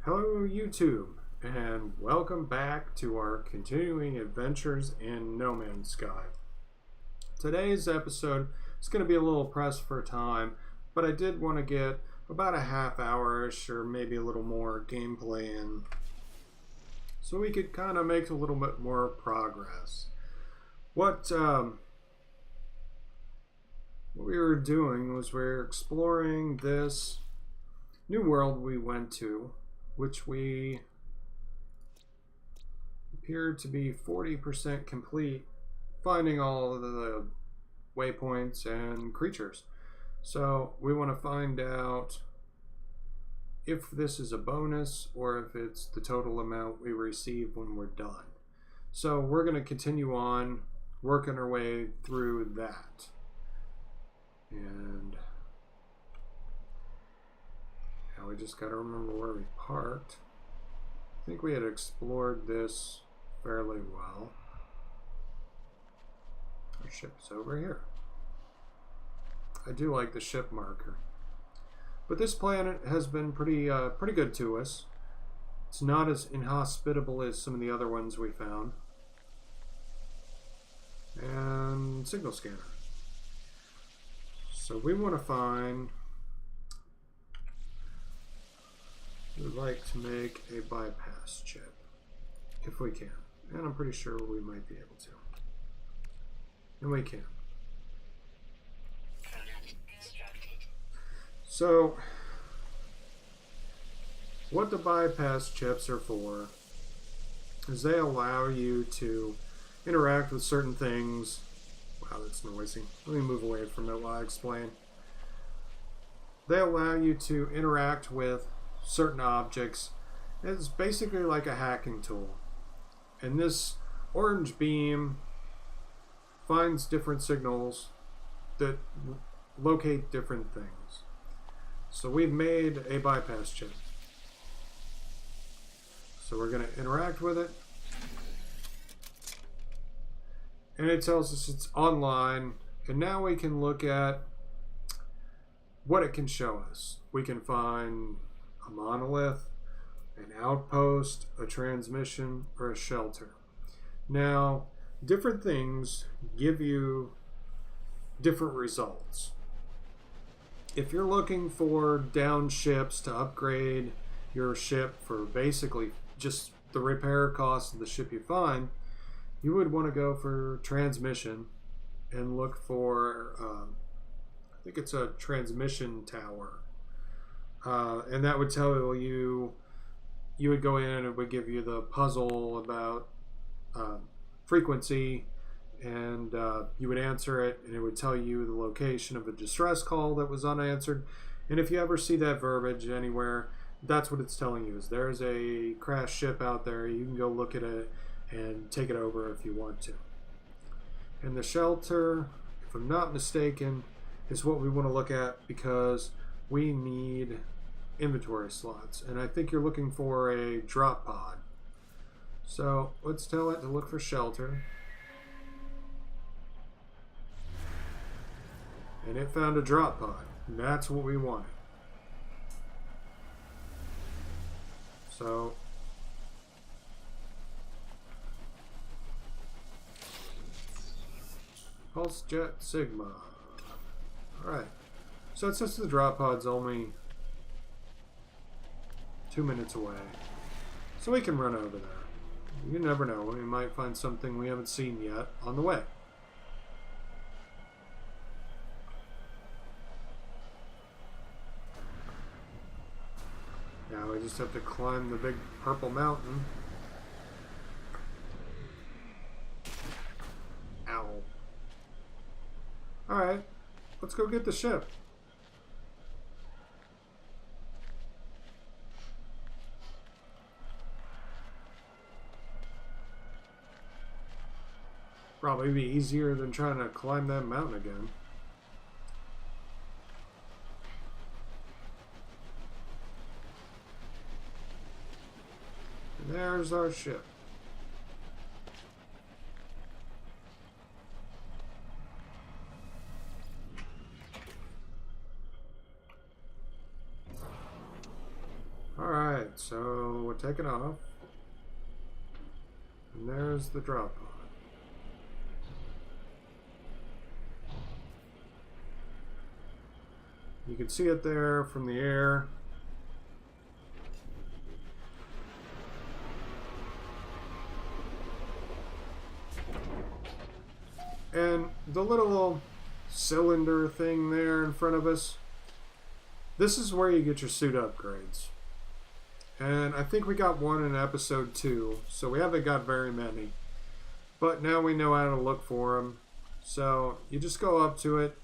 Hello YouTube, and welcome back to our continuing adventures in No Man's Sky. Today's episode is going to be a little pressed for time, but I did want to get about a half hour-ish or maybe a little more gameplay in so we could kind of make a little bit more progress. What we were doing was we were exploring this new world we went to, which we appeared to be 40% complete, finding all of the waypoints and creatures. So we want to find out if this is a bonus or if it's the total amount we receive when we're done. So we're going to continue on working our way through that. And now we just got to remember where we parked. I think we had explored this fairly well. Our ship's over here. I do like the ship marker. But this planet has been pretty good to us. It's not as inhospitable as some of the other ones we found. And signal scanner. So we want to find... We'd like to make a bypass chip, if we can. And I'm pretty sure we might be able to. And we can. So, what the bypass chips are for is they allow you to interact with certain things. Wow, that's noisy. Let me move away from it while I explain. They allow you to interact with certain objects. It's basically like a hacking tool. And this orange beam finds different signals that locate different things. So we've made a bypass chip. So we're going to interact with it. And it tells us it's online. And now we can look at what it can show us. We can find a monolith, an outpost, a transmission, or a shelter. Now, different things give you different results. If you're looking for down ships to upgrade your ship for basically just the repair cost of the ship you find, you would want to go for transmission and look for, I think it's a transmission tower. And that would tell you, you would go in and it would give you the puzzle about frequency, and you would answer it, and it would tell you the location of a distress call that was unanswered. And if you ever see that verbiage anywhere, that's what it's telling you, is there's a crashed ship out there. You can go look at it and take it over if you want to. And the shelter, if I'm not mistaken, is what we want to look at because we need inventory slots. And I think you're looking for a drop pod. So let's tell it to look for shelter. And it found a drop pod. And that's what we wanted. So Pulse Jet Sigma. Alright. So since the drop pod's only 2 minutes away, so we can run over there. You never know, we might find something we haven't seen yet on the way. Now we just have to climb the big purple mountain. Ow. Alright, let's go get the ship. Probably be easier than trying to climb that mountain again. And there's our ship. Alright, so we're taking off. And there's the drop pod. You can see it there from the air. And the little cylinder thing there in front of us, this is where you get your suit upgrades. And I think we got one in episode 2, so we haven't got very many. But now we know how to look for them. So you just go up to it,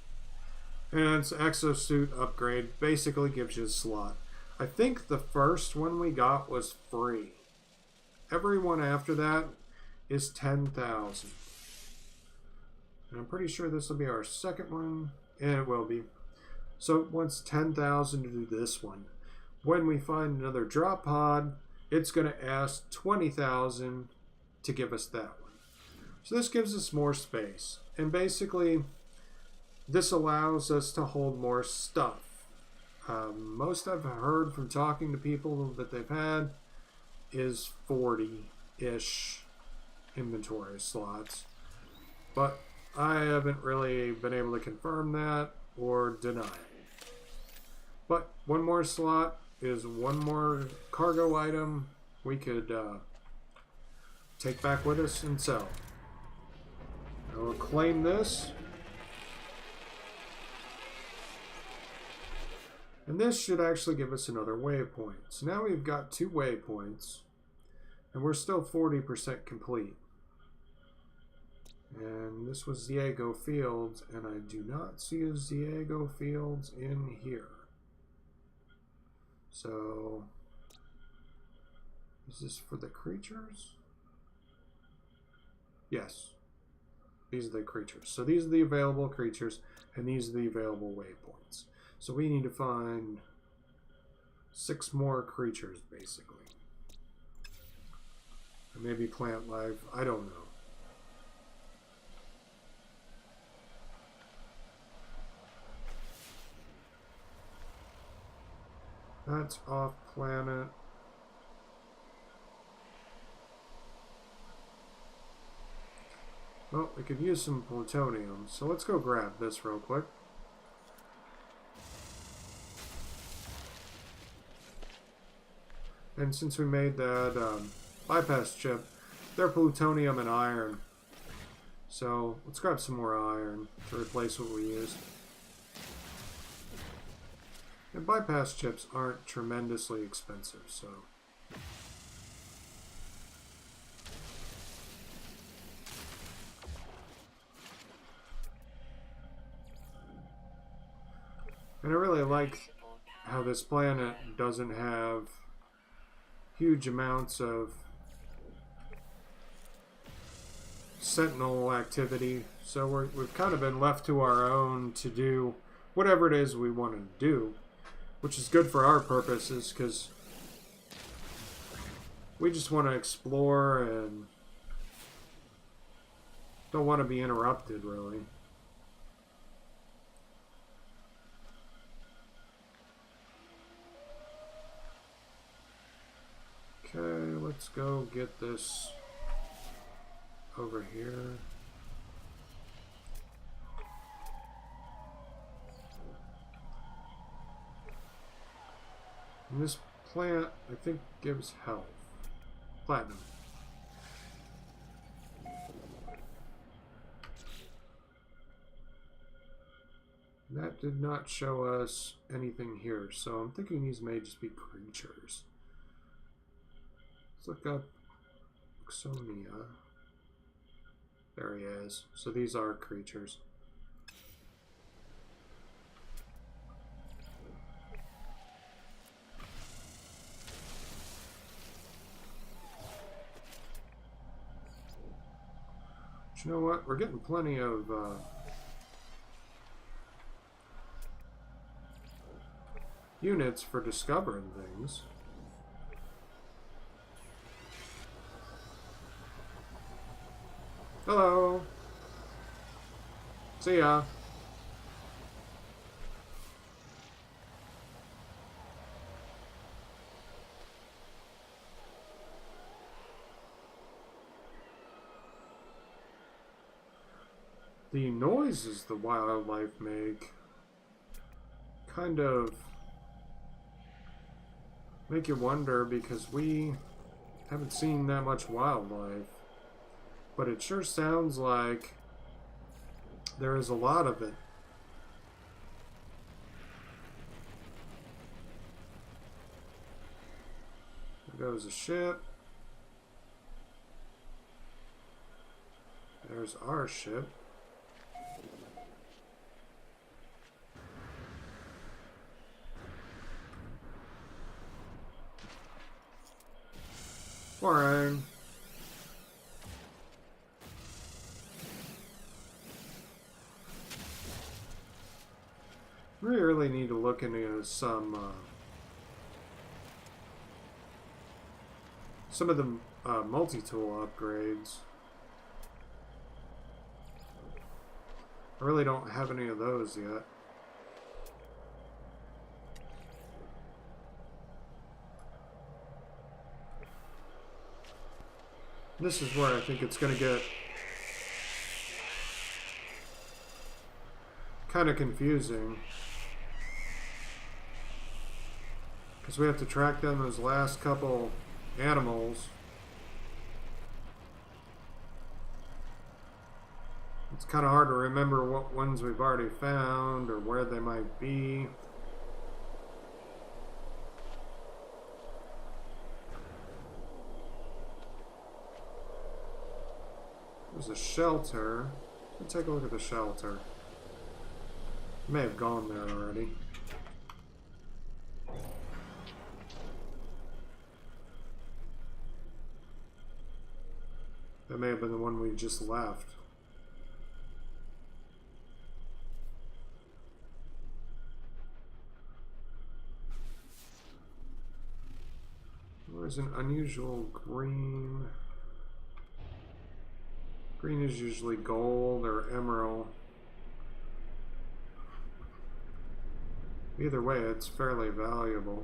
and it's exosuit upgrade. Basically gives you a slot. I think the first one we got was free. Every one after that is 10,000. And I'm pretty sure this will be our second one. And it will be. So it wants 10,000 to do this one. When we find another drop pod, it's going to ask 20,000 to give us that one. So this gives us more space. And basically, this allows us to hold more stuff. Most I've heard from talking to people that they've had is 40-ish inventory slots. But I haven't really been able to confirm that or deny it. But one more slot is one more cargo item we could take back with us and sell. I will claim this. And this should actually give us another waypoint. So now we've got 2 waypoints. And we're still 40% complete. And this was Diego Fields. And I do not see a Diego Fields in here. So, is this for the creatures? Yes. These are the creatures. So these are the available creatures. And these are the available waypoints. So we need to find 6 more creatures, basically. Or maybe plant life. I don't know. That's off planet. Well, we could use some plutonium. So let's go grab this real quick. And since we made that bypass chip, they're plutonium and iron. So let's grab some more iron to replace what we used. And bypass chips aren't tremendously expensive, so. And I really like how this planet doesn't have huge amounts of sentinel activity, so we've kind of been left to our own to do whatever it is we want to do, which is good for our purposes because we just want to explore and don't want to be interrupted, really. Okay, let's go get this over here. And this plant, I think, gives health. Platinum. That did not show us anything here, so I'm thinking these may just be creatures. Let's look up Oxonia. There he is. So these are creatures. But you know what? We're getting plenty of units for discovering things. Hello. See ya. The noises the wildlife make kind of make you wonder, because we haven't seen that much wildlife, but it sure sounds like there is a lot of it. There goes a ship. There's our ship. Fine. We really need to look into some of the multi-tool upgrades. I really don't have any of those yet. This is where I think it's going to get kind of confusing, because we have to track down those last couple animals. It's kind of hard to remember what ones we've already found or where they might be. There's a shelter. Let's take a look at the shelter. May have gone there already. That may have been the one we just left. There's an unusual green. Green is usually gold or emerald. Either way, it's fairly valuable.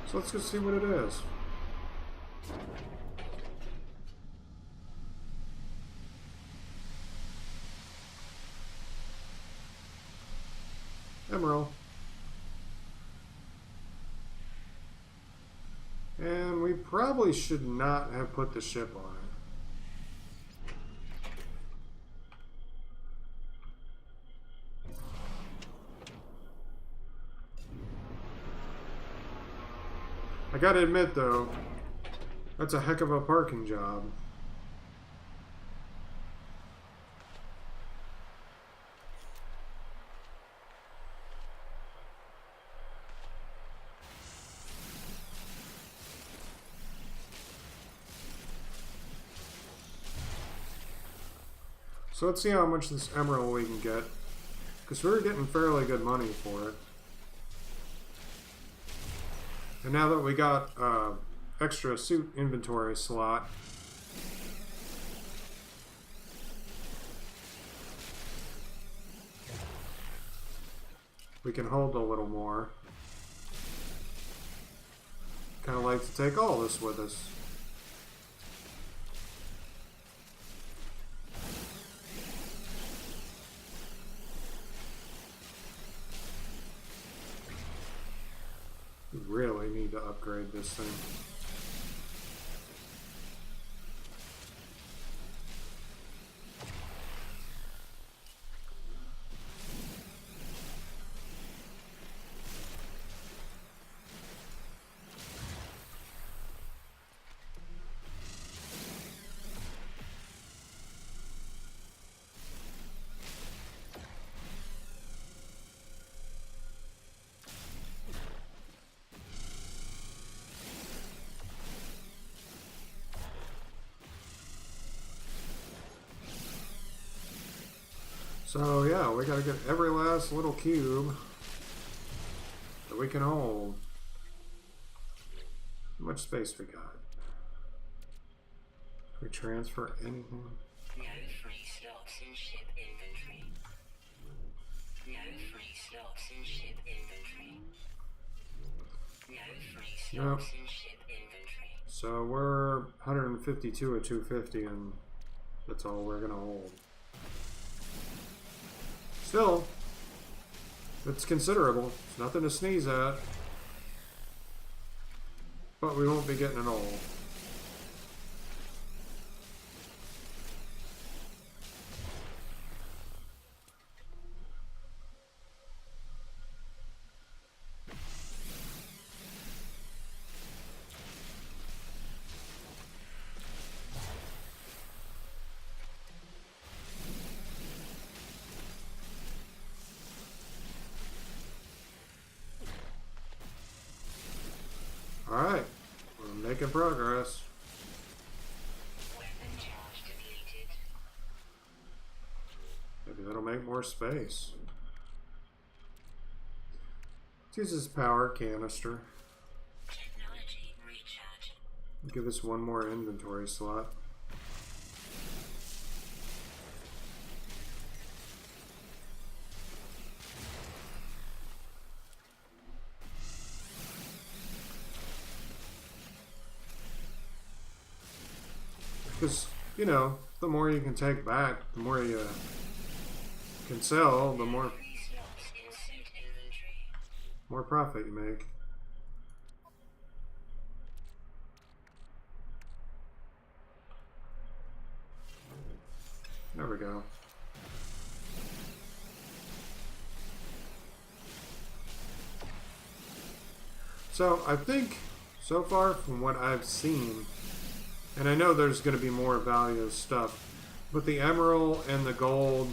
So let's go see what it is. Emerald. And we probably should not have put the ship on it. I gotta admit though, that's a heck of a parking job. So let's see how much this emerald we can get, because we're getting fairly good money for it. And now that we got extra suit inventory slot, we can hold a little more. Kind of like to take all this with us. We really need to upgrade this thing. So yeah, we gotta get every last little cube that we can hold. How much space we got? Can we transfer anything? No free slots in ship inventory. No free slots in ship inventory. No free slots in ship inventory. So we're 152 at 250, and that's all we're gonna hold. Still, it's considerable. It's nothing to sneeze at. But we won't be getting it all. Alright, we're making progress. Weapon charge depleted. Maybe that'll make more space. Let's use this power canister. Technology recharge. Give us one more inventory slot. Because, you know, the more you can take back, the more you can sell, the more 3 slots in suit inventory. more profit you make. There we go. So I think so far from what I've seen, and I know there's going to be more value stuff, but the emerald and the gold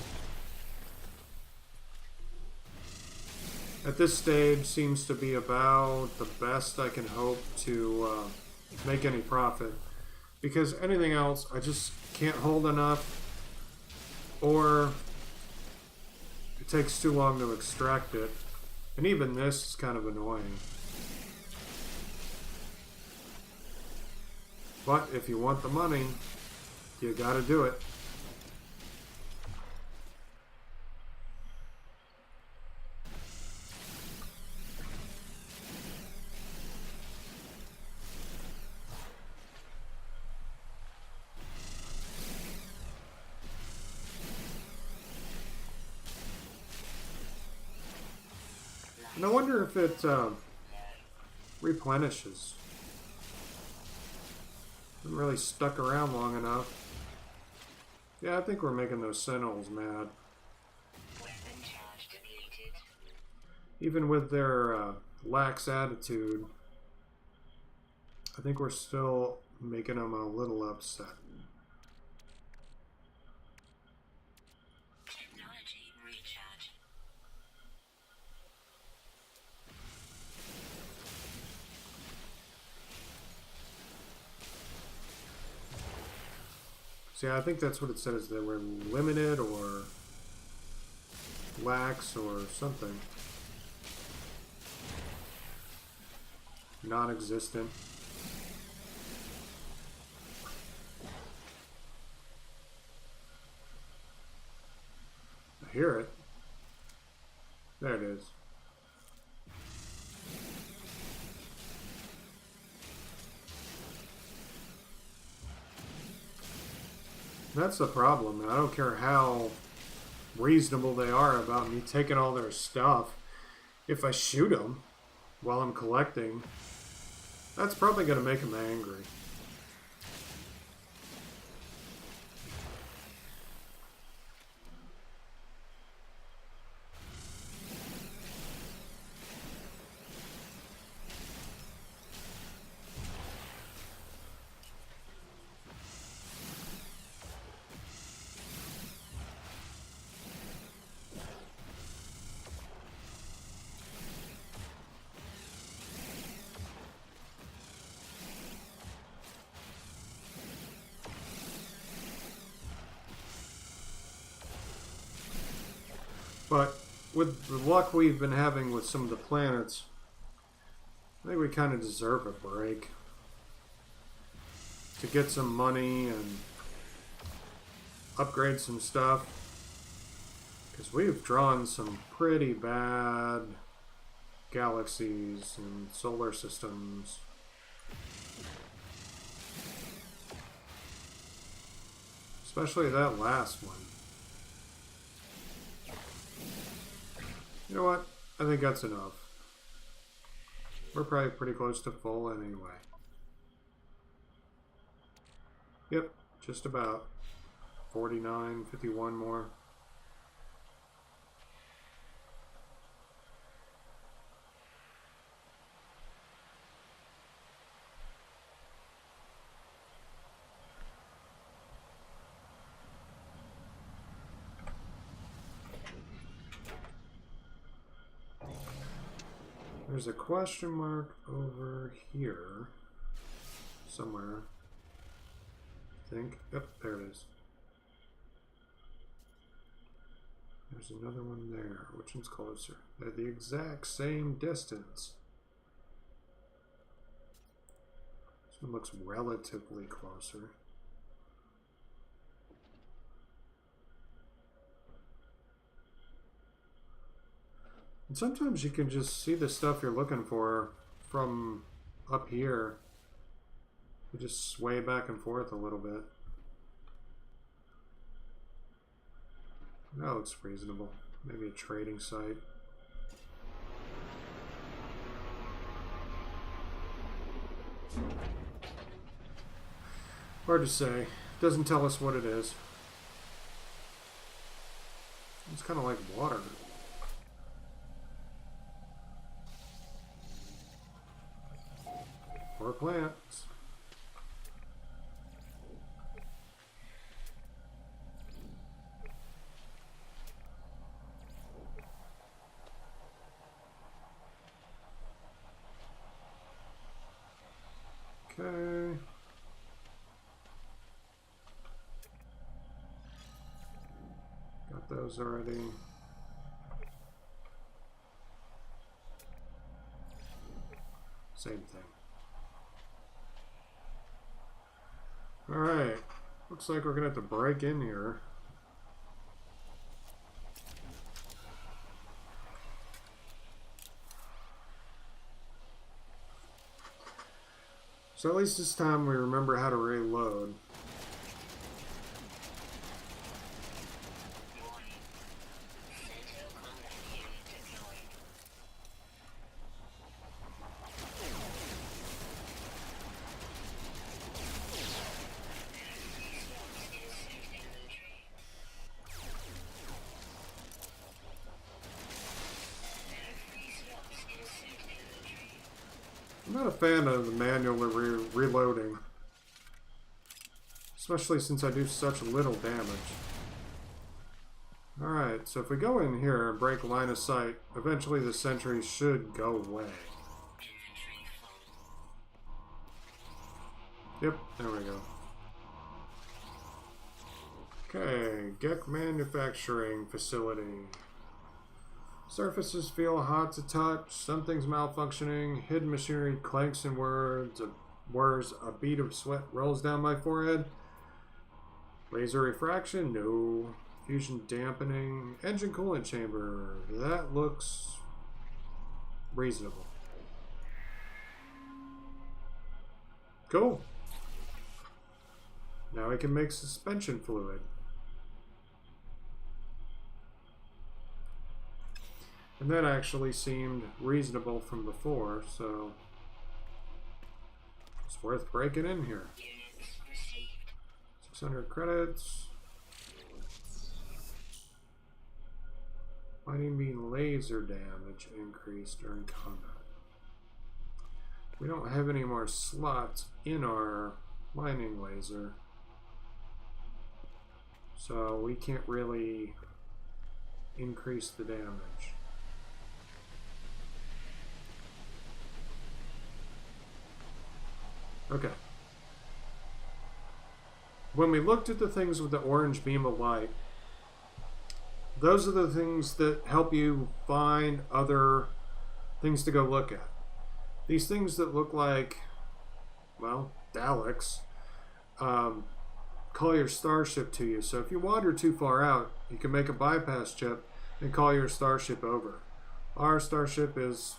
at this stage seems to be about the best I can hope to make any profit. Because anything else, I just can't hold enough, or it takes too long to extract it. And even this is kind of annoying. But if you want the money, you gotta do it. And I wonder if it replenishes. Haven't really stuck around long enough. Yeah, I think we're making those Sentinels mad. Weapon charge depleted. Even with their lax attitude, I think we're still making them a little upset. Technology recharge. See, I think that's what it says. They were limited or lax or something. Non-existent. I hear it. There it is. That's the problem. I don't care how reasonable they are about me taking all their stuff. If I shoot them while I'm collecting, that's probably going to make them angry. But with the luck we've been having with some of the planets, I think we kind of deserve a break. To get some money and upgrade some stuff. Because we've drawn some pretty bad galaxies and solar systems. Especially that last one. You know what? I think that's enough. We're probably pretty close to full anyway. Yep, just about. 49, 51 more. There's a question mark over here somewhere. I think. Yep, there it is. There's another one there. Which one's closer? They're the exact same distance. This one looks relatively closer. And sometimes you can just see the stuff you're looking for from up here. You just sway back and forth a little bit. That looks reasonable. Maybe a trading site. Hard to say. Doesn't tell us what it is. It's kind of like water. Or plants. Okay. Got those already. Same thing. Alright. Looks like we're gonna have to break in here. So at least this time we remember how to reload. I'm not a fan of the manual reloading, especially since I do such little damage. Alright, so if we go in here and break line of sight, eventually the sentry should go away. Yep, there we go. Okay, Gek Manufacturing Facility. Surfaces feel hot to touch, something's malfunctioning, hidden machinery clanks and whirs, a bead of sweat rolls down my forehead. Laser refraction? No. Fusion dampening, engine coolant chamber. That looks reasonable. Cool. Now we can make suspension fluid. And that actually seemed reasonable from before, so it's worth breaking in here. 600 credits. Mining beam laser damage increased during combat. We don't have any more slots in our mining laser, so we can't really increase the damage. Okay. When we looked at the things with the orange beam of light, those are the things that help you find other things to go look at. These things that look like, well, Daleks, call your starship to you. So if you wander too far out, you can make a bypass chip and call your starship over. Our starship is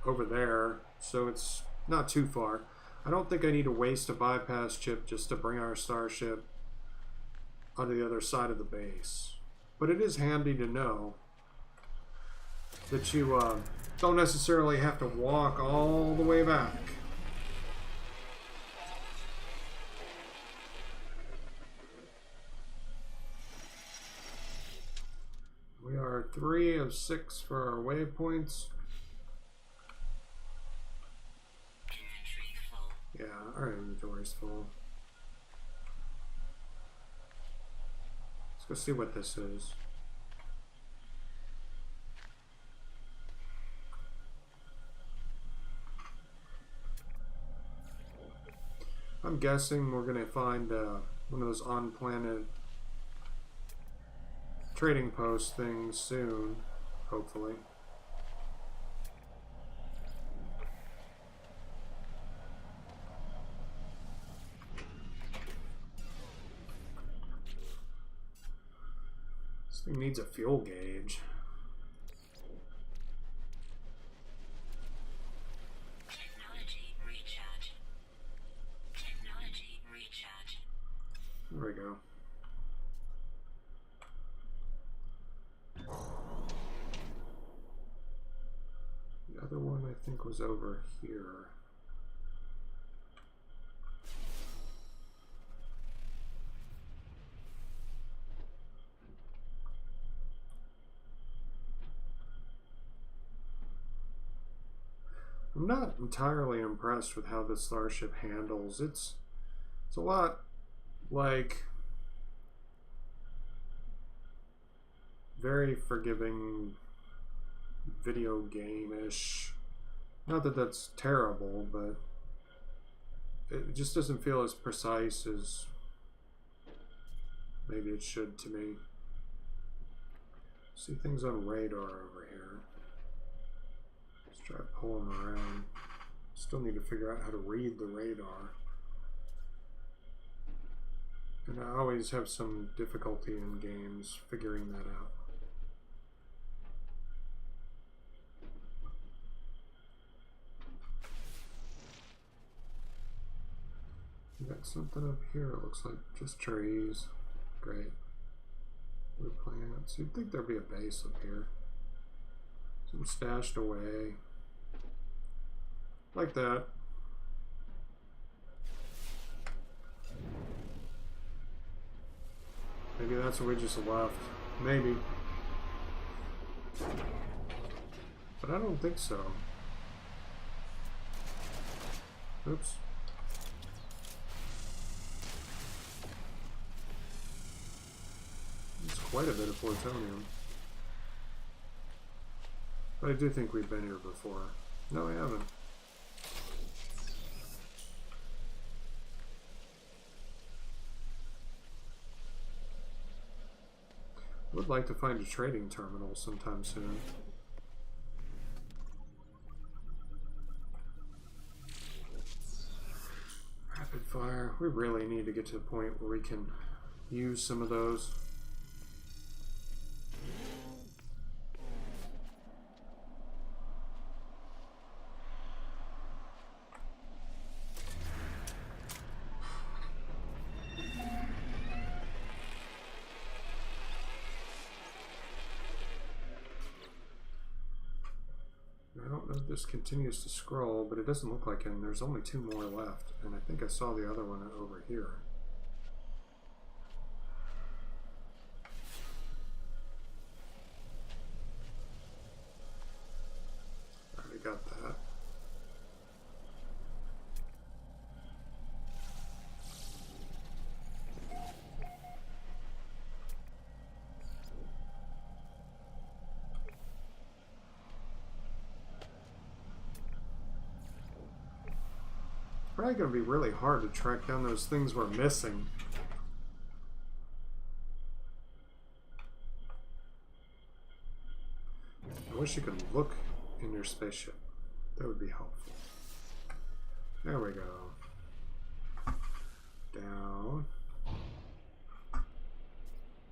over there, so it's not too far. I don't think I need to waste a bypass chip just to bring our starship on the other side of the base. But it is handy to know that you don't necessarily have to walk all the way back. We are 3 of 6 for our waypoints. Inventory full. Yeah, our inventory's full. Let's go see what this is. I'm guessing we're going to find one of those on-planet trading post things soon, hopefully. This thing needs a fuel gauge. Technology recharge. Technology recharge. There we go. The other one I think was over here. I'm not entirely impressed with how the Starship handles. It's a lot like very forgiving video game-ish. Not that that's terrible, but it just doesn't feel as precise as maybe it should to me. See things on radar over here. Let's try to pull them around. Still need to figure out how to read the radar. And I always have some difficulty in games figuring that out. We got something up here, it looks like just trees. Great. Blue plants. You'd think there'd be a base up here. Some stashed away. Like that. Maybe that's what we just left. Maybe. But I don't think so. Oops. It's quite a bit of plutonium. But I do think we've been here before. No, we haven't. I would like to find a trading terminal sometime soon. Rapid fire. We really need to get to the point where we can use some of those. I don't know if this continues to scroll, but it doesn't look like it, and there's only 2 more left, and I think I saw the other one over here. Already got that. Probably going to be really hard to track down those things we're missing. I wish you could look in your spaceship. That would be helpful. There we go. Down.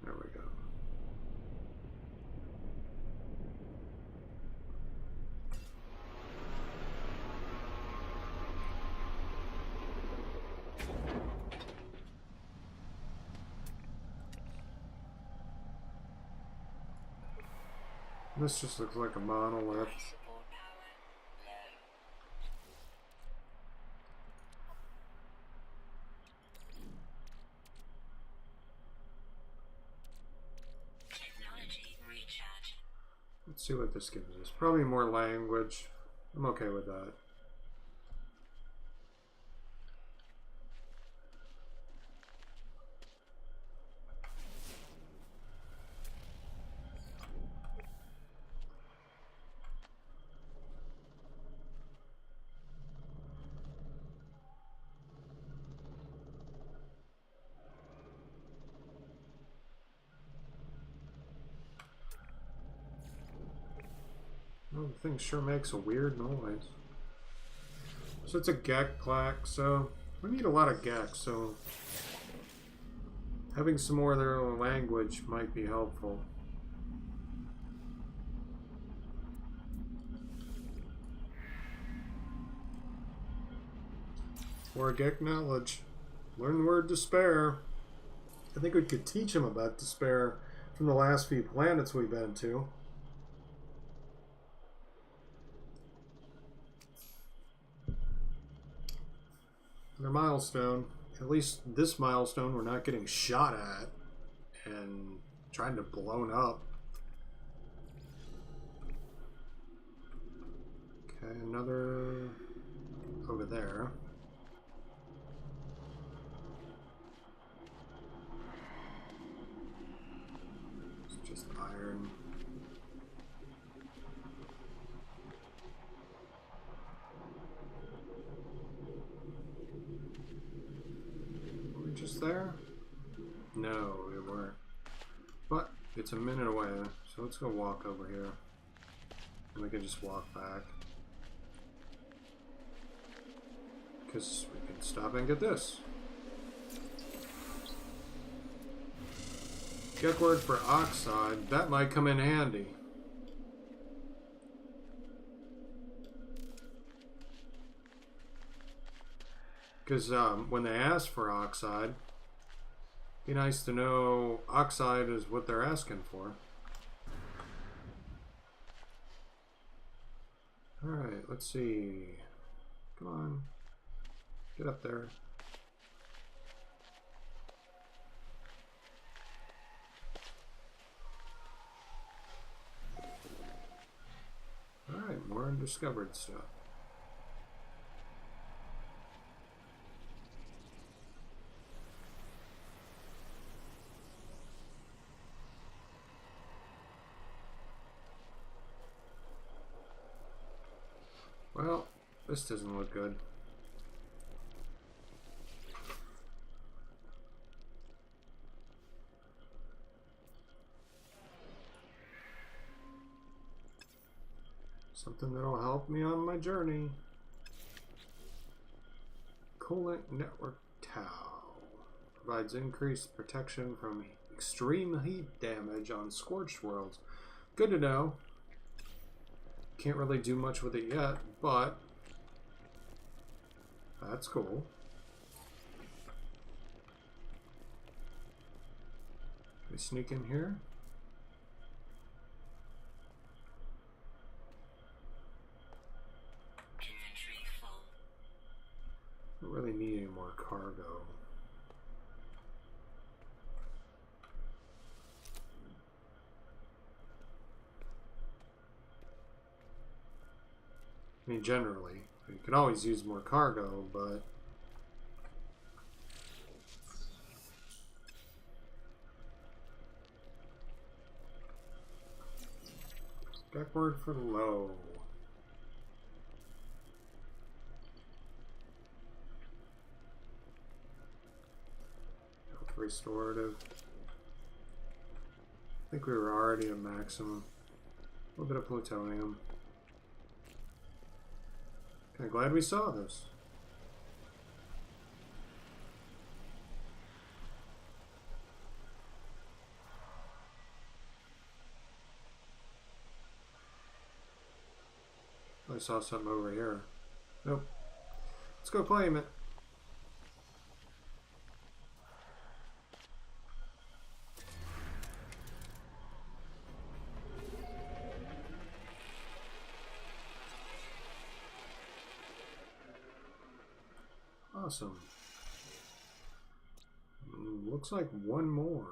There we go. This just looks like a monolith. Life support power low. Technology recharge. Let's see what this gives us. Probably more language. I'm okay with that. Oh, the thing sure makes a weird noise. So it's a Gek plaque, so we need a lot of Gek, so having some more of their own language might be helpful. More Gek knowledge. Learn the word despair. I think we could teach them about despair from the last few planets we've been to. Their milestone. At least this milestone we're not getting shot at and trying to blown up. Okay, another over there. It's just iron. Just there? No, we weren't. But it's a minute away, so let's go walk over here. And we can just walk back. Because we can stop and get this. Get word for oxide. That might come in handy. Because when they ask for oxide, be nice to know oxide is what they're asking for. Alright, let's see. Come on. Get up there. Alright, more undiscovered stuff. Well, this doesn't look good. Something that'll help me on my journey. Coolant Network Tau provides increased protection from extreme heat damage on scorched worlds. Good to know. Can't really do much with it yet, but that's cool. Can we sneak in here? Inventory full. Don't really need any more cargo. I mean, generally, you can always use more cargo, but backward for low. Health restorative. I think we were already at maximum. A little bit of plutonium. Okay, glad we saw this. I saw something over here. Nope. Let's go claim it. Awesome. Looks like one more.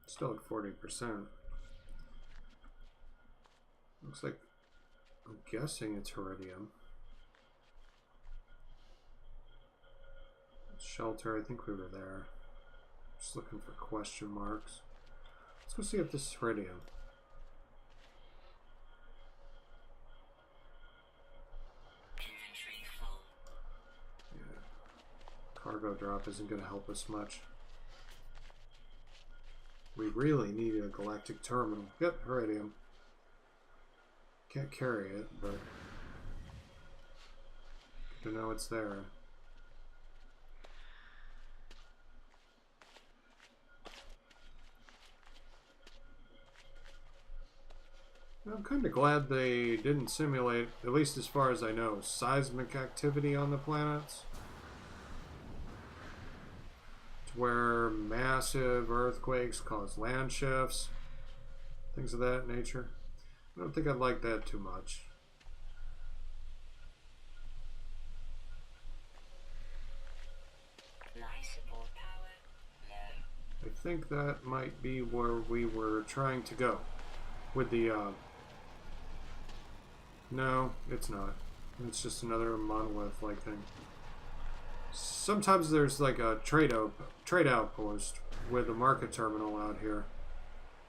Still at 40%. Looks like, I'm guessing it's Iridium. Shelter, I think we were there. Just looking for question marks. Let's go see if this is Iridium. Inventory full. Yeah. Cargo drop isn't going to help us much. We really need a galactic terminal. Yep, Iridium. Can't carry it, but good to know it's there. I'm kind of glad they didn't simulate, at least as far as I know, seismic activity on the planets. To where massive earthquakes cause land shifts, things of that nature. I don't think I'd like that too much. Life support power low. I think that might be where we were trying to go with the no, it's not. It's just another monolith-like thing. Sometimes there's like a trade outpost with a market terminal out here,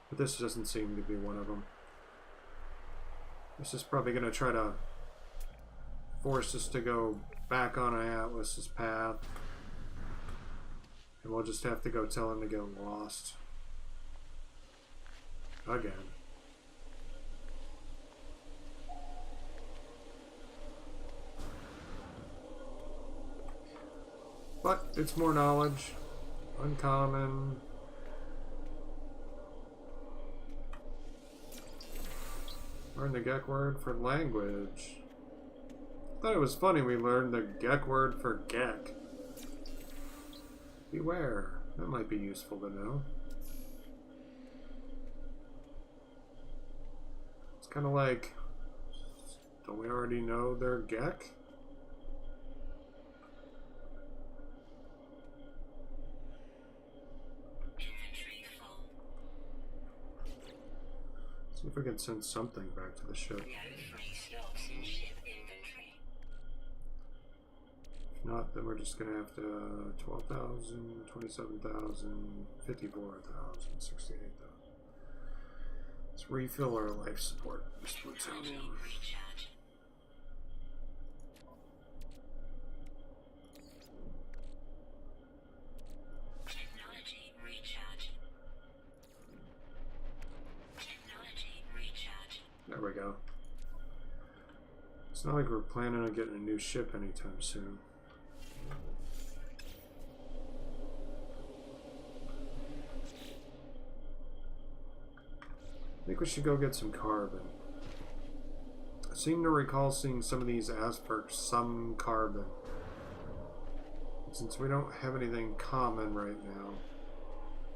but this doesn't seem to be one of them. This is probably going to try to force us to go back on Atlas's path, and we'll just have to go tell him to get lost again. But it's more knowledge. Uncommon. Learn the Gek word for language. Thought it was funny we learned the Gek word for Gek. Beware. That might be useful to know. It's kind of like, don't we already know they're Gek? See if we can send something back to the ship. No free slots in ship inventory. If not, then we're just gonna have to 12,000, 27,000, 54,000, 68,000. Let's refill our life support. Just plutonium. Recharge. Technology recharge. Technology recharge. There we go. It's not like we're planning on getting a new ship anytime soon. I think we should go get some carbon. I seem to recall seeing some of these ask for some carbon. Since we don't have anything common right now,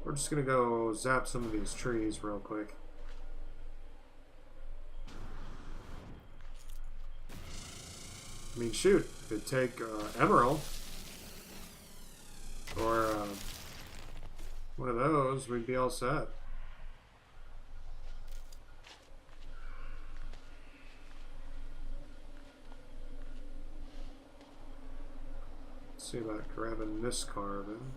we're just gonna go zap some of these trees real quick. I mean, shoot, it'd take emerald or one of those, we'd be all set. See about grabbing this carbon.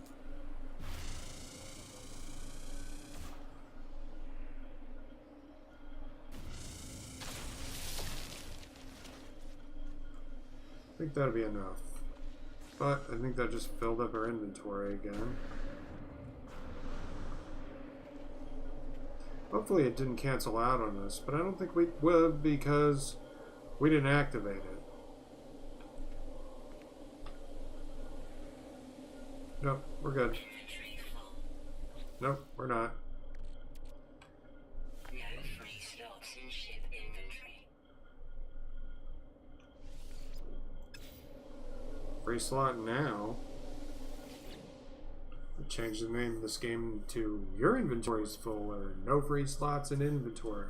I think that'll be enough. But I think that just filled up our inventory again. Hopefully it didn't cancel out on us, but I don't think we would because we didn't activate it. Nope, we're good. Inventory full. Nope, we're not. No free slots in ship inventory. Free slot now. We changed the name of this game to Your Inventory's Full or No Free Slots in Inventory.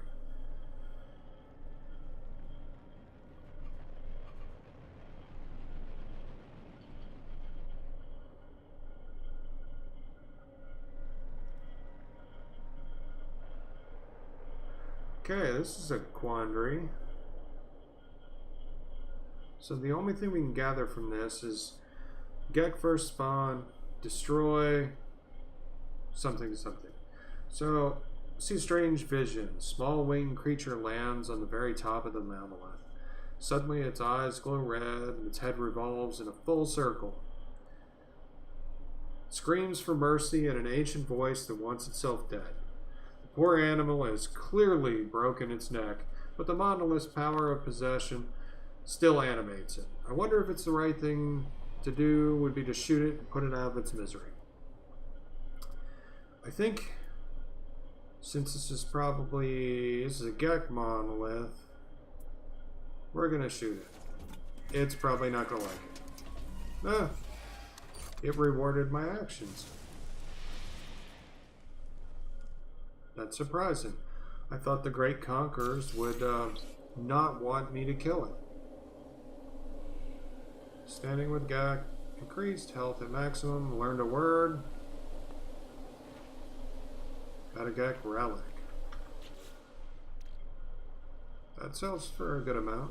Okay, this is a quandary. So the only thing we can gather from this is Gek first spawn, destroy, something something. So, see strange vision. Small winged creature lands on the very top of the monolith. Suddenly its eyes glow red and its head revolves in a full circle. It screams for mercy in an ancient voice that wants itself dead. The poor animal has clearly broken its neck, but the monolith's power of possession still animates it. I wonder if it's the right thing to do would be to shoot it and put it out of its misery. I think since this is a Gek monolith, we're gonna shoot it. It's probably not gonna like it. Ah, it rewarded my actions. That's surprising. I thought the great conquerors would not want me to kill it. Standing with Gek, increased health at maximum, learned a word. Got a Gek relic. That sells for a good amount.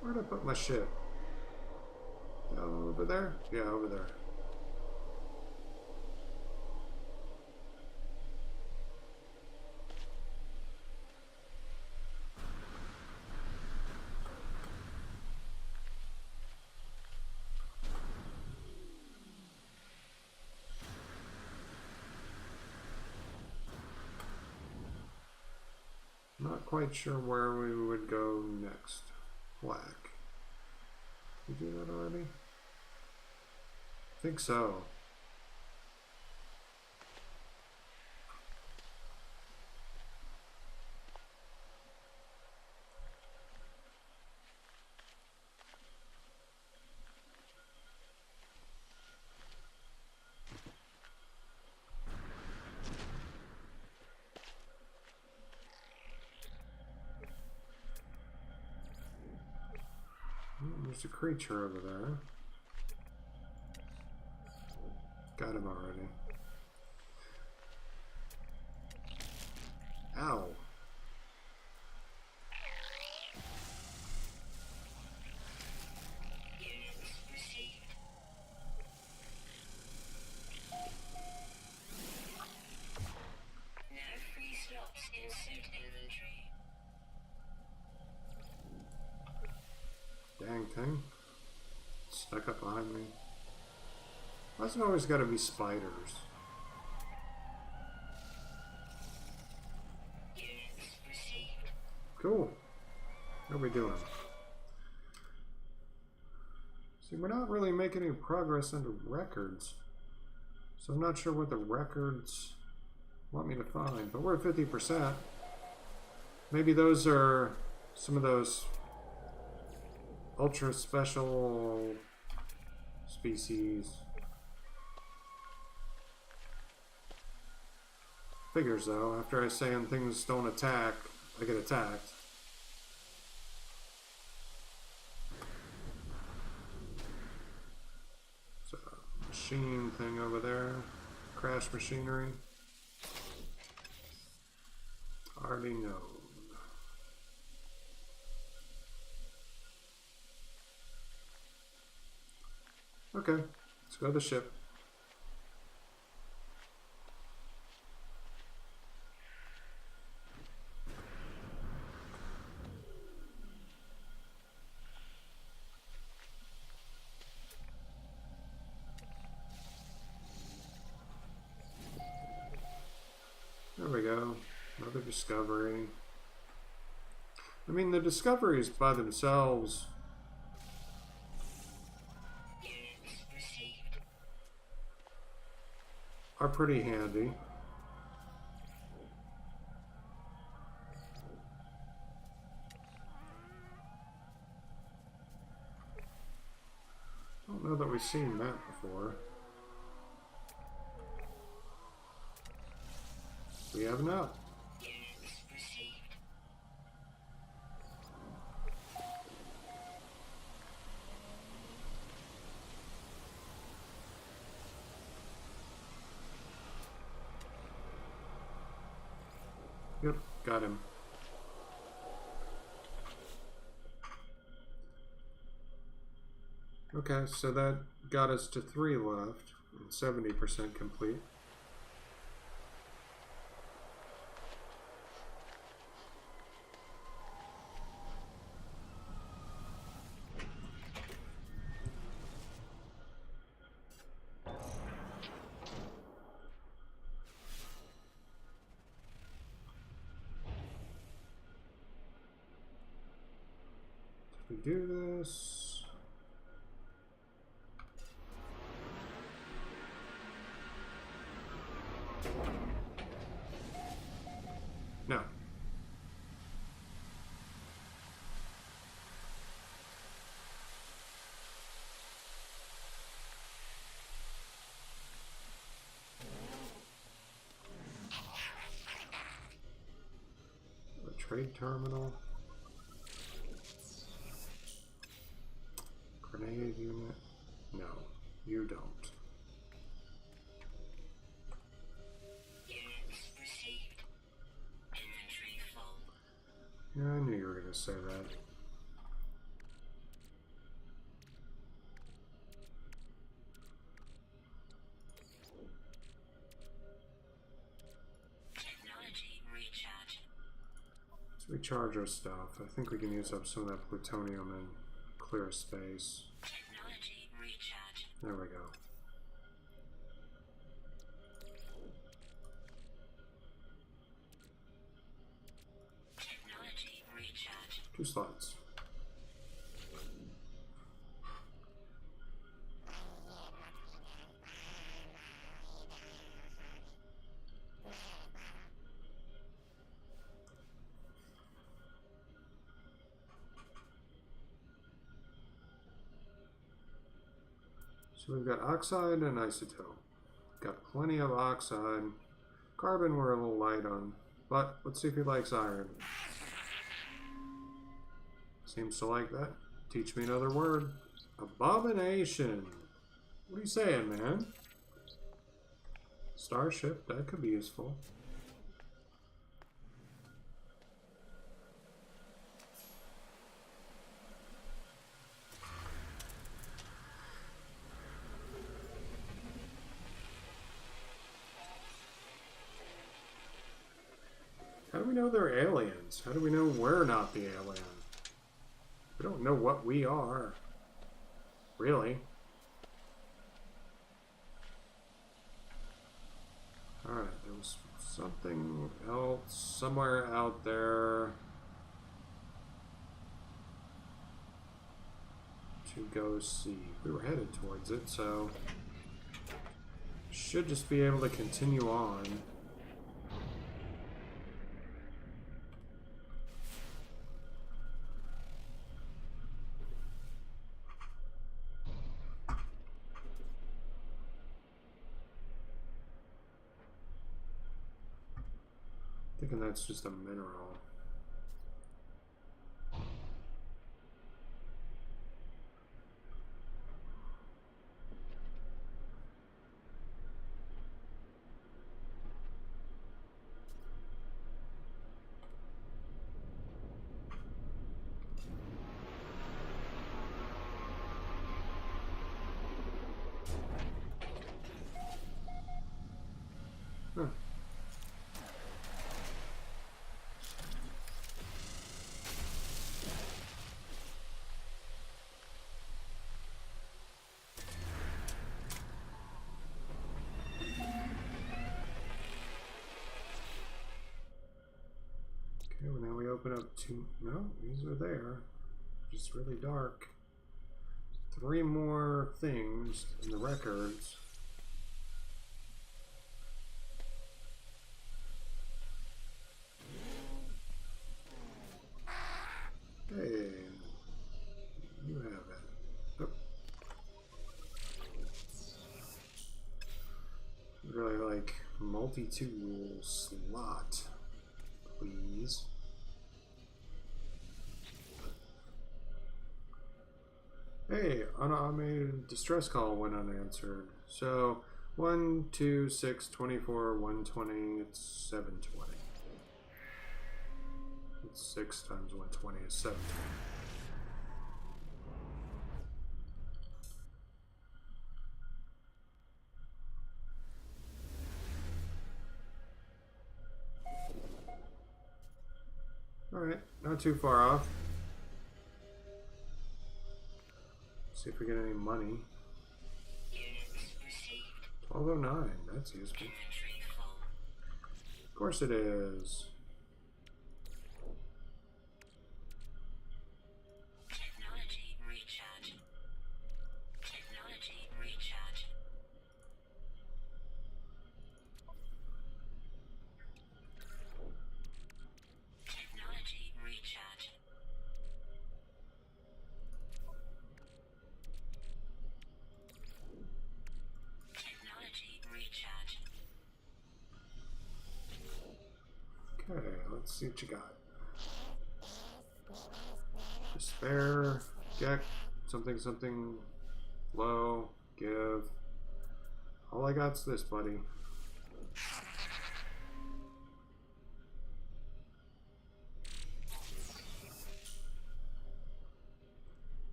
Where'd I put my ship? Over there? Yeah, over there. Not quite sure where we would go next. Black. Did we do that already? I think so. There's a creature over there. Got him already. Ow. Units received. No free slots in suit inventory. Dang thing. Stuck up behind me. Why does it always gotta be spiders? Units received. Cool. What are we doing? See, we're not really making any progress under records. So I'm not sure what the records want me to find. But we're at 50%. Maybe those are some of those ultra special species. Figures though, after I say things don't attack, I get attacked. So, machine thing over there. Crash machinery. Already know. Okay, let's go to the ship. There we go. Another discovery. I mean, the discoveries by themselves are pretty handy. I don't know that we've seen that before. We have not. Units received. Yep, got him. Okay, so that got us to 3 left and 70% complete. If we do this... No. A trade terminal. Grenade unit. No, you don't. Units received. Inventory full. Yeah, I knew you were going to say that. Technology recharge. Let's recharge our stuff. I think we can use up some of that plutonium and clear space. Technology recharge. There we go. Technology recharge. 2 slots. So we've got oxide and isotope. Got plenty of oxide. Carbon we're a little light on, but let's see if he likes iron. Seems to like that. Teach me another word. Abomination. What are you saying, man? Starship, that could be useful. How do we know they're aliens? How do we know we're not the alien? We don't know what we are. Really? Alright, there was something else somewhere out there to go see. We were headed towards it, so should just be able to continue on. Thinking that's just a mineral. Huh. Okay, well now we open up 2. No, these are there. Just really dark. 3 more things in the records. Hey, you have it. Oh. Really like multi-tool slot, please. Hey, automated distress call went unanswered. So 1, 2, 6, 24, 120, it's 720. It's 6 times 120 is 720. Alright, not too far off. See if we get any money. 1209, that's useful. Of course it is. Technology recharge. Technology recharge. Technology recharge. Technology recharge. Okay, let's see what you got. Despair, Gek, something, something, low, give. All I got's this, buddy.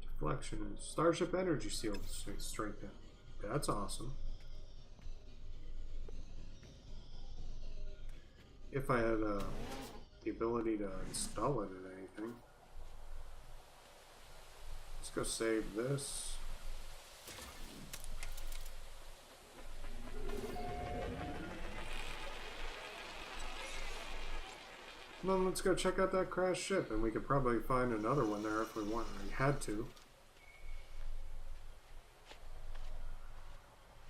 Deflection and Starship Energy Shield strengthen. That's awesome. If I had the ability to install it in anything. Let's go save this. And then let's go check out that crashed ship, and we could probably find another one there if we want. We had to.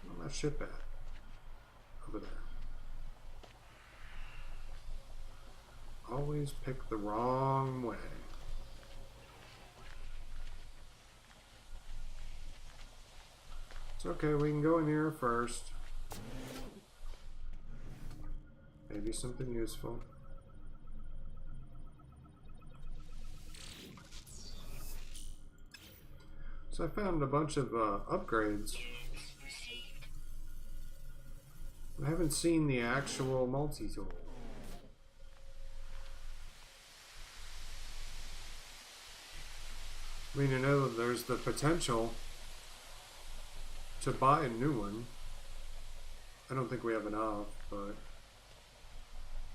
Where's that ship at? Over there. Always pick the wrong way. It's okay, we can go in here first. Maybe something useful. So I found a bunch of upgrades. I haven't seen the actual multi-tool. I mean, I know that there's the potential to buy a new one. I don't think we have enough, but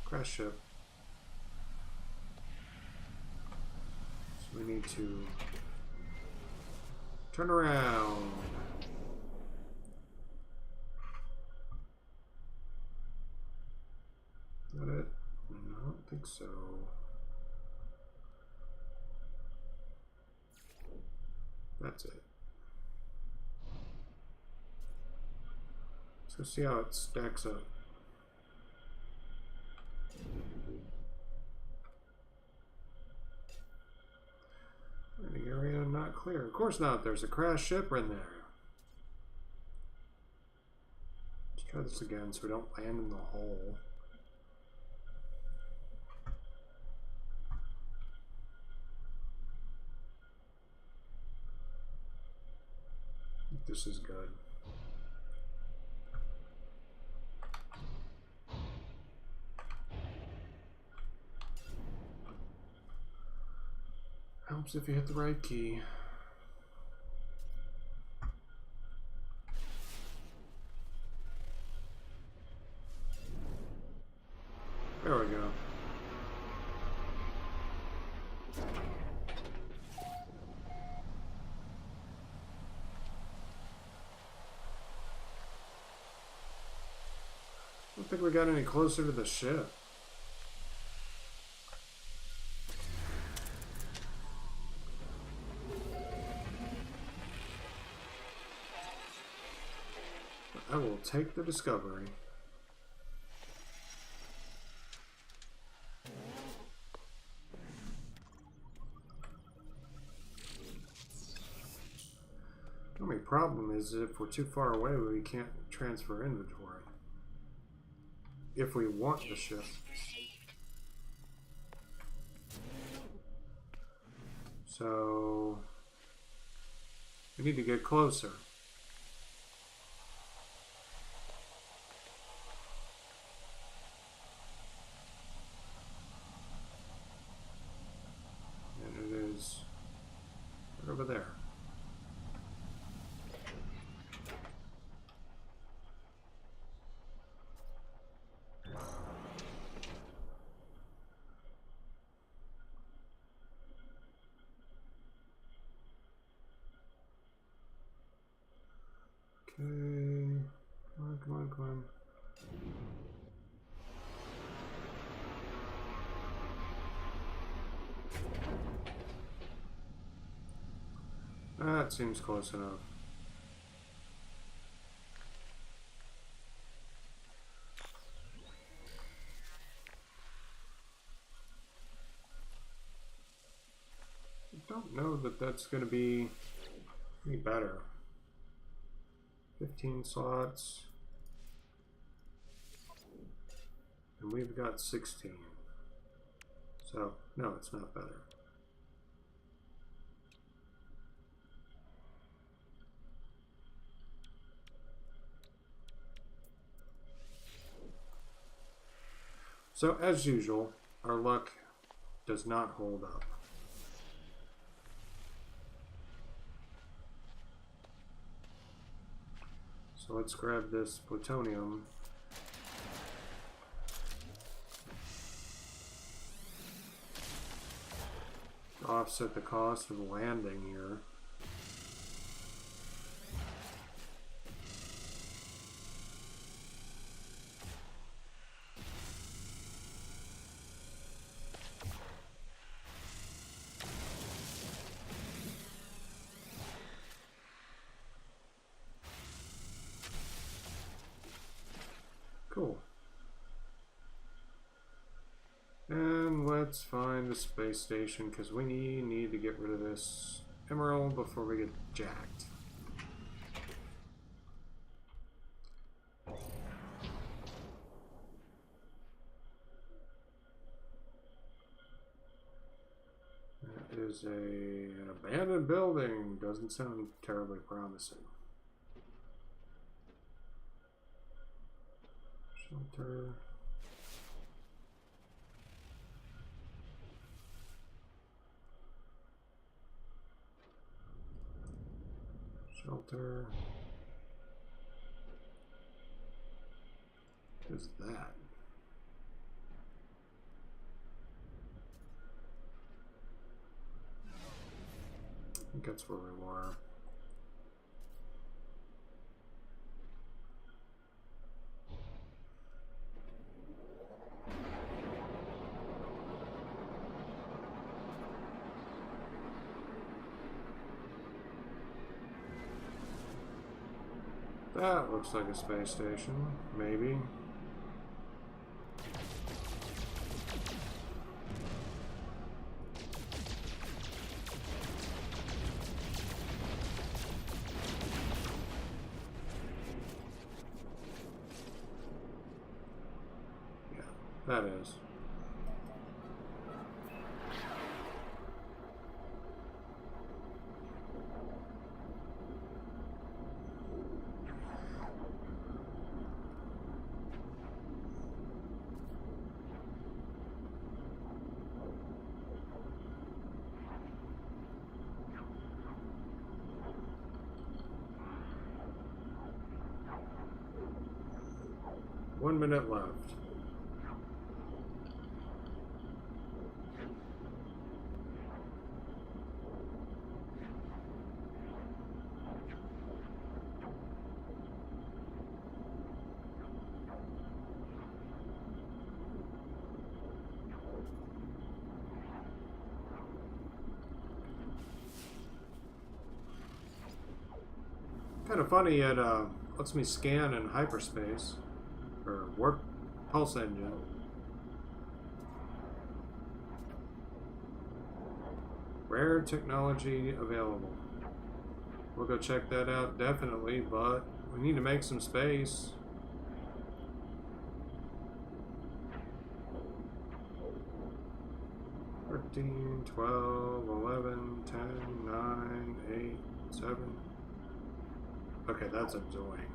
crash ship. So we need to turn around. Is that it? No, I don't think so. That's it. Let's go see how it stacks up. Landing area not clear. Of course not. There's a crashed ship in there. Let's try this again so we don't land in the hole. I think this is good. Helps if you hit the right key. There we go. I don't think we got any closer to the ship. I will take the discovery. The only problem is if we're too far away, we can't transfer inventory. if we want the ship. Received. So we need to get closer. And it is right over there. Okay. Come on, come on, come on. That seems close enough. I don't know that that's going to be any better. 15 slots. And we've got 16. So, no, it's not better. So, as usual, our luck does not hold up. So let's grab this plutonium. To offset the cost of landing here. Cool. And let's find the space station because we need to get rid of this emerald before we get jacked. That is an abandoned building. Doesn't sound terribly promising. Shelter. Shelter. What is that? I think that's where we were. That looks like a space station, maybe. Yeah, that is. One minute left. Kind of funny, it lets me scan in hyperspace, or warp pulse engine. Rare technology available. We'll go check that out definitely, but we need to make some space. 13, 12, 11, 10, 9, 8, 7. Okay, that's annoying.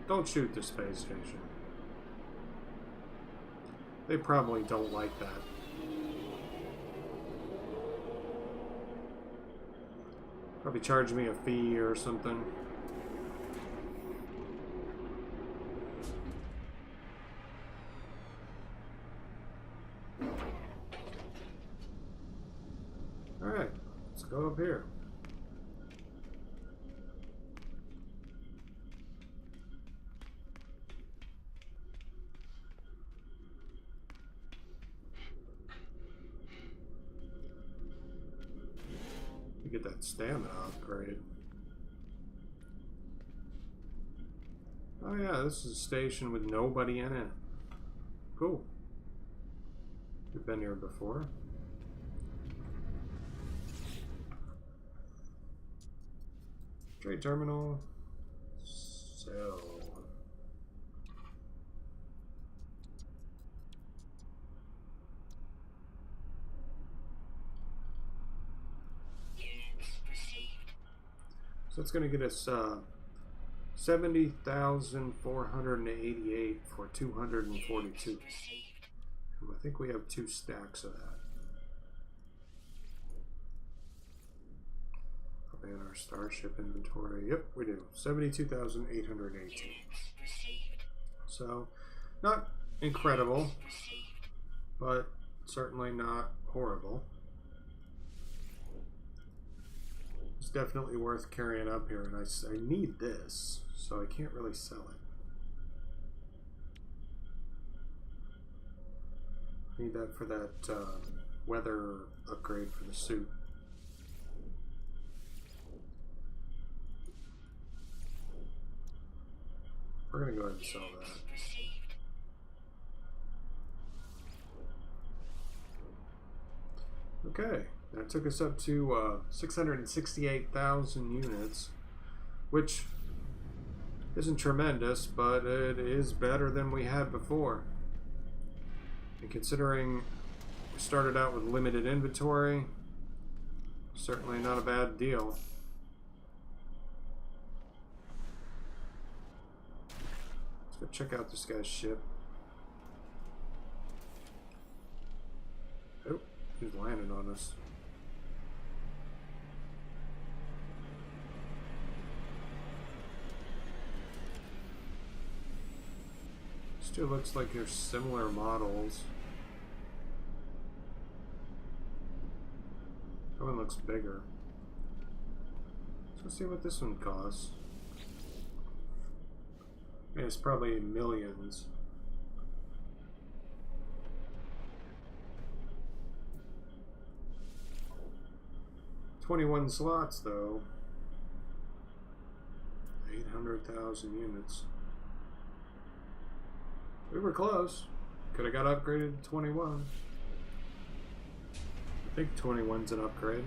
Don't shoot the space station. They probably don't like that. Probably charge me a fee or something. Alright, let's go up here. Get that stamina upgrade. Oh yeah, this is a station with nobody in it. Cool. We've been here before. Trade terminal. Sell. So it's going to get us 70,488 for 242. I think we have 2 stacks of that. Probably in our Starship inventory. Yep, we do. 72,818. So, not incredible, but certainly not horrible. It's definitely worth carrying up here, and I need this, so I can't really sell it. I need that for that weather upgrade for the suit. We're going to go ahead and sell that. Okay. That took us up to 668,000 units, which isn't tremendous, but it is better than we had before. And considering we started out with limited inventory, certainly not a bad deal. Let's go check out this guy's ship. Oh, he's landing on us. Still looks like they're similar models. That one looks bigger. Let's see what this one costs. Yeah, it's probably millions. $21 slots though. 800,000 units. We were close. Could have got upgraded to 21. I think 21's an upgrade.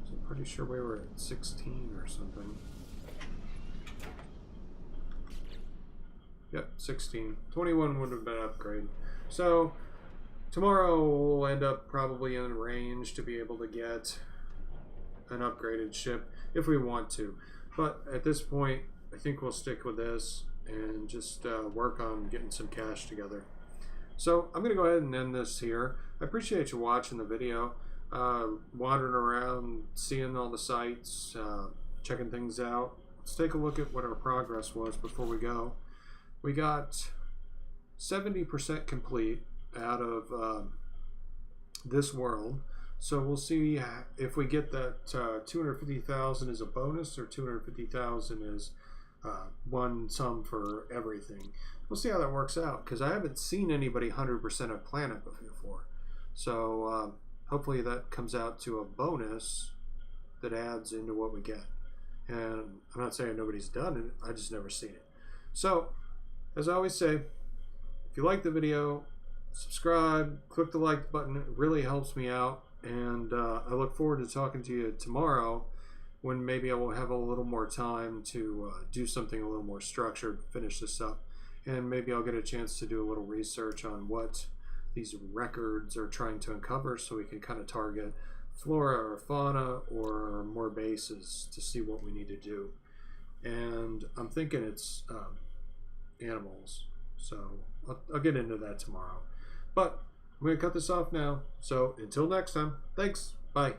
So I'm pretty sure we were at 16 or something. Yep, 16. 21 would have been an upgrade. So tomorrow we'll end up probably in range to be able to get an upgraded ship if we want to. But at this point, I think we'll stick with this and just work on getting some cash together. So I'm going to go ahead and end this here. I appreciate you watching the video, wandering around, seeing all the sites, checking things out. Let's take a look at what our progress was before we go. We got 70% complete out of this world. So we'll see if we get that 250,000 as a bonus or 250,000 as one sum for everything. We'll see how that works out, because I haven't seen anybody 100% a planet before. So hopefully that comes out to a bonus that adds into what we get. And I'm not saying nobody's done it, I just never seen it. So as I always say, if you like the video, subscribe, click the like button. It really helps me out. And I look forward to talking to you tomorrow when maybe I will have a little more time to do something a little more structured, finish this up. And maybe I'll get a chance to do a little research on what these records are trying to uncover so we can kind of target flora or fauna or more bases to see what we need to do. And I'm thinking it's animals. So I'll get into that tomorrow. But I'm going to cut this off now. So until next time, thanks. Bye.